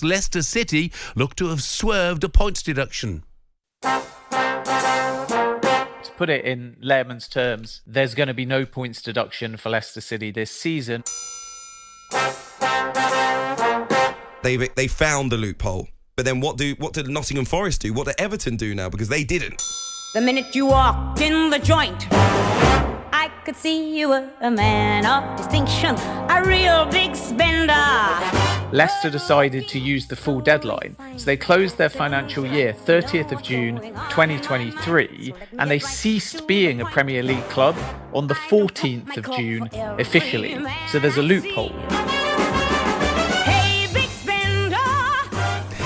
Leicester City look to have swerved a points deduction. To put it in layman's terms, there's going to be no points deduction for Leicester City this season. They found the loophole. But then what did Nottingham Forest do? What did Everton do now? Because they didn't. The minute you walked in the joint, I could see you were a man of distinction, a real big spender. Leicester decided to use the full deadline, so they closed their financial year 30th of June 2023, and they ceased being a Premier League club on the 14th of June officially. So there's a loophole.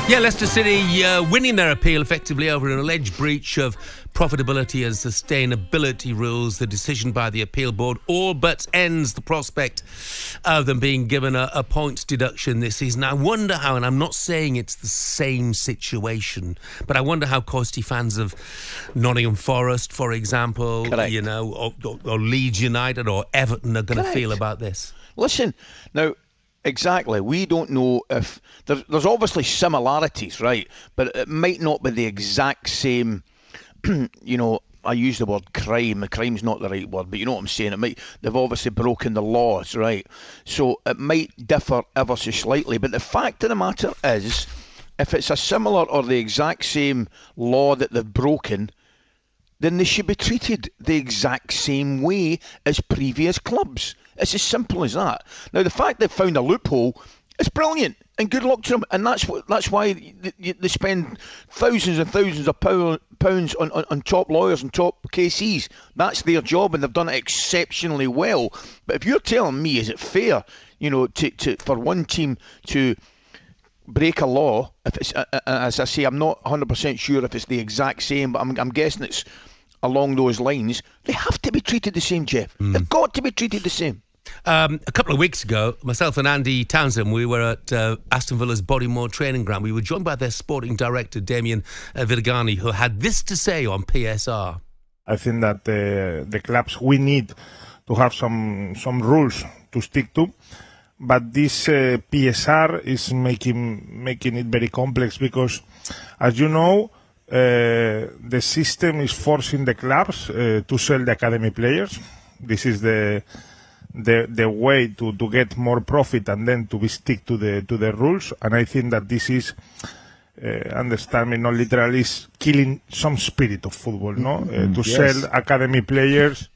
Yeah, Leicester City winning their appeal effectively over an alleged breach of profitability and sustainability rules. The decision by the appeal board all but ends the prospect of them being given a points deduction this season. I wonder how, and I'm not saying it's the same situation, but I wonder how Coisty fans of Nottingham Forest, for example, Correct. or Leeds United or Everton are going to feel about this. Listen, now, exactly. We don't know if... There's obviously similarities, right? But it might not be the exact same... I use the word crime. Crime's not the right word, but you know what I'm saying. They've obviously broken the laws, right? So it might differ ever so slightly. But the fact of the matter is, if it's a similar or the exact same law that they've broken, then they should be treated the exact same way as previous clubs. It's as simple as that. Now, the fact they've found a loophole is brilliant, and good luck to them. And that's why they spend thousands and thousands of pounds on top lawyers and top KCs. That's their job, and they've done it exceptionally well. But if you're telling me, is it fair, for one team to break a law? If it's, as I say, I'm not 100% sure if it's the exact same, but I'm guessing it's along those lines. They have to be treated the same, Jeff. They've got to be treated the same. A couple of weeks ago, myself and Andy Townsend, we were at Aston Villa's Bodymoor training ground. We were joined by their sporting director, Damien Vidagani, who had this to say on PSR. I think that the clubs, we need to have some rules to stick to. But this PSR is making it very complex because, as you know, the system is forcing the clubs to sell the academy players. This is the way to get more profit and then to stick to the rules. And I think that this is, understand me, not literally, is killing some spirit of football, no? To sell academy players.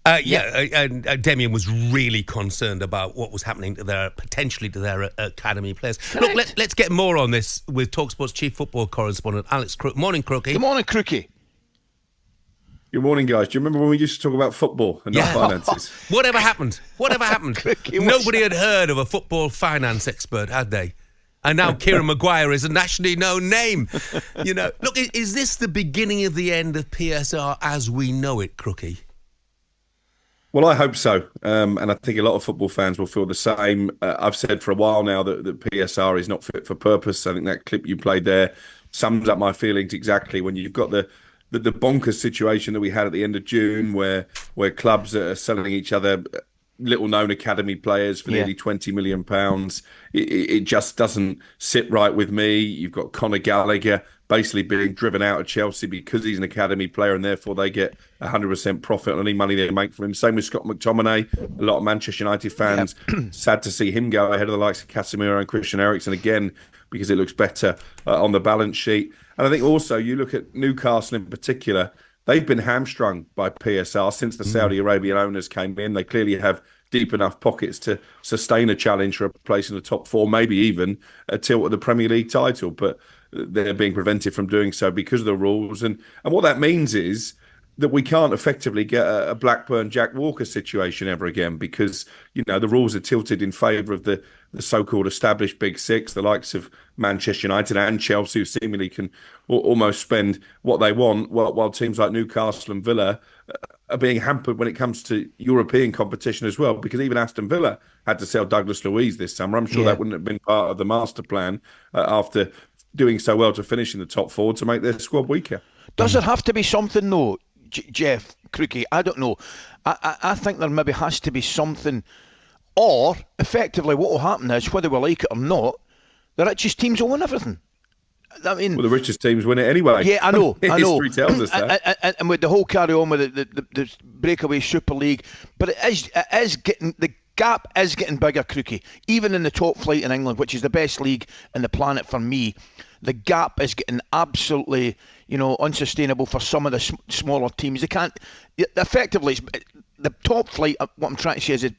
Damien was really concerned about what was happening potentially to their academy players. Look, let's get more on this with talkSPORT's chief football correspondent, Alex Crook. Morning, Crookie. Good morning, Crookie. Good morning, guys. Do you remember when we used to talk about football and not finances? Whatever happened? Nobody had heard of a football finance expert, had they? And now Kieran Maguire is a nationally known name. Look, is this the beginning of the end of PSR as we know it, Crookie? Well, I hope so. And I think a lot of football fans will feel the same. I've said for a while now that PSR is not fit for purpose. I think that clip you played there sums up my feelings exactly. When you've got the bonkers situation that we had at the end of June where clubs are selling each other little-known academy players for nearly £20 million. It just doesn't sit right with me. You've got Conor Gallagher basically being driven out of Chelsea because he's an academy player and therefore they get 100% profit on any money they make from him. Same with Scott McTominay. A lot of Manchester United fans sad to see him go ahead of the likes of Casemiro and Christian Eriksen again because it looks better on the balance sheet. And I think also you look at Newcastle in particular, they've been hamstrung by PSR since the Saudi Arabian owners came in. They clearly have deep enough pockets to sustain a challenge for a place in the top four, maybe even a tilt at the Premier League title. But they're being prevented from doing so because of the rules. And what that means is that we can't effectively get a Blackburn Jack Walker situation ever again because, the rules are tilted in favour of the so-called established Big Six, the likes of Manchester United and Chelsea, who seemingly can almost spend what they want, while teams like Newcastle and Villa are being hampered when it comes to European competition as well, because even Aston Villa had to sell Douglas Luiz this summer. I'm sure that wouldn't have been part of the master plan after doing so well to finish in the top four to make their squad weaker. Does there have to be something, though, Jeff, Crookie? I don't know. I think there maybe has to be something, or effectively what will happen is, whether we like it or not, The richest teams will win everything. I mean, well, the richest teams win it anyway. Yeah, I know. History tells us that. And with the whole carry on with the breakaway Super League, but it is getting, the gap is getting bigger, Crookie. Even in the top flight in England, which is the best league in the planet for me, the gap is getting absolutely, unsustainable for some of the smaller teams. They can't. Effectively, the top flight. What I'm trying to say is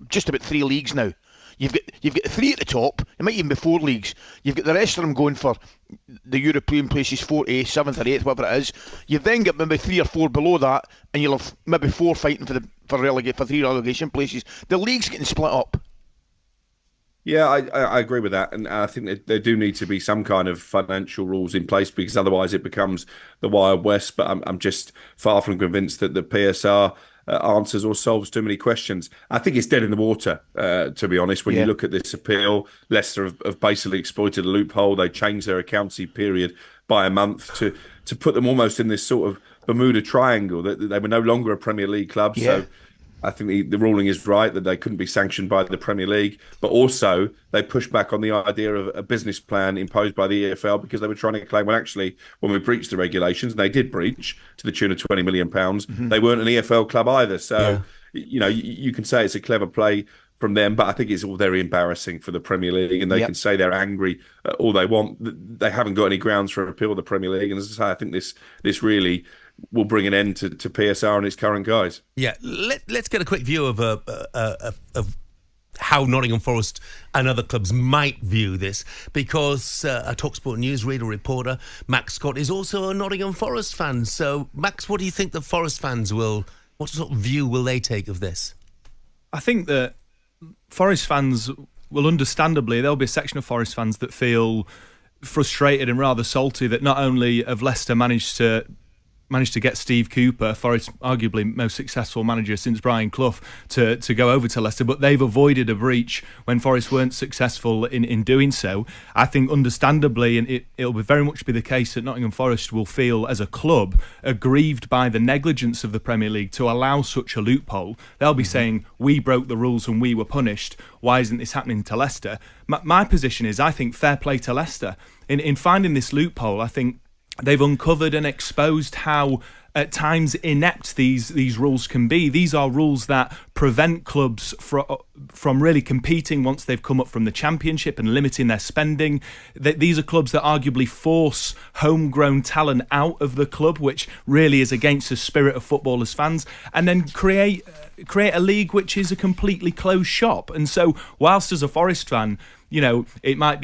just about 3 leagues now. You've got 3 at the top. It might even be 4 leagues. You've got the rest of them going for the European places, 4th, 7th or 8th, whatever it is. You've then got maybe 3 or 4 below that, and you'll have maybe 4 fighting for 3 relegation places. The league's getting split up. Yeah, I agree with that, and I think that there do need to be some kind of financial rules in place, because otherwise it becomes the Wild West. But I'm just far from convinced that the PSR answers or solves too many questions. I think it's dead in the water, to be honest. When you look at this appeal, Leicester have basically exploited a loophole. They changed their accountancy period by a month to put them almost in this sort of Bermuda Triangle, that they were no longer a Premier League club. So I think the ruling is right, that they couldn't be sanctioned by the Premier League, but also they pushed back on the idea of a business plan imposed by the EFL, because they were trying to claim, well, actually, when we breached the regulations, and they did breach to the tune of £20 million, they weren't an EFL club either. So, you can say it's a clever play from them, but I think it's all very embarrassing for the Premier League, and they can say they're angry all they want. They haven't got any grounds for appeal of the Premier League, and as I say, I think this really will bring an end to PSR and its current guys. Yeah, let's get a quick view of how Nottingham Forest and other clubs might view this, because a talkSPORT newsreader reporter, Max Scott, is also a Nottingham Forest fan. So, Max, what do you think the Forest fans what sort of view will they take of this? I think that Forest fans will, understandably, there'll be a section of Forest fans that feel frustrated and rather salty that not only have Leicester managed to get Steve Cooper, Forest's arguably most successful manager since Brian Clough, to go over to Leicester, but they've avoided a breach when Forest weren't successful in doing so. I think, understandably, and it'll very much be the case that Nottingham Forest will feel, as a club, aggrieved by the negligence of the Premier League to allow such a loophole. They'll be saying, we broke the rules and we were punished. Why isn't this happening to Leicester? My position is, I think, fair play to Leicester. In finding this loophole, I think they've uncovered and exposed how, at times, inept these rules can be. These are rules that prevent clubs from really competing once they've come up from the Championship and limiting their spending. These are clubs that arguably force homegrown talent out of the club, which really is against the spirit of football as fans, and then create a league which is a completely closed shop. And so, whilst as a Forest fan, it might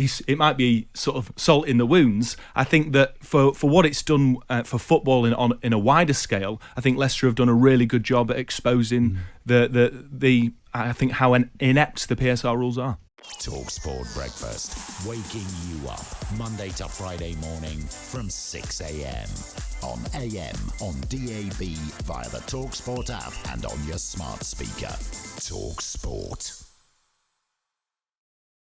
be sort of salt in the wounds, I think that for what it's done for football in a wider scale, I think Leicester have done a really good job at exposing I think how inept the PSR rules are. talkSPORT Breakfast, waking you up Monday to Friday morning from 6 a.m. on AM, on DAB, via the talkSPORT app and on your smart speaker. talkSPORT.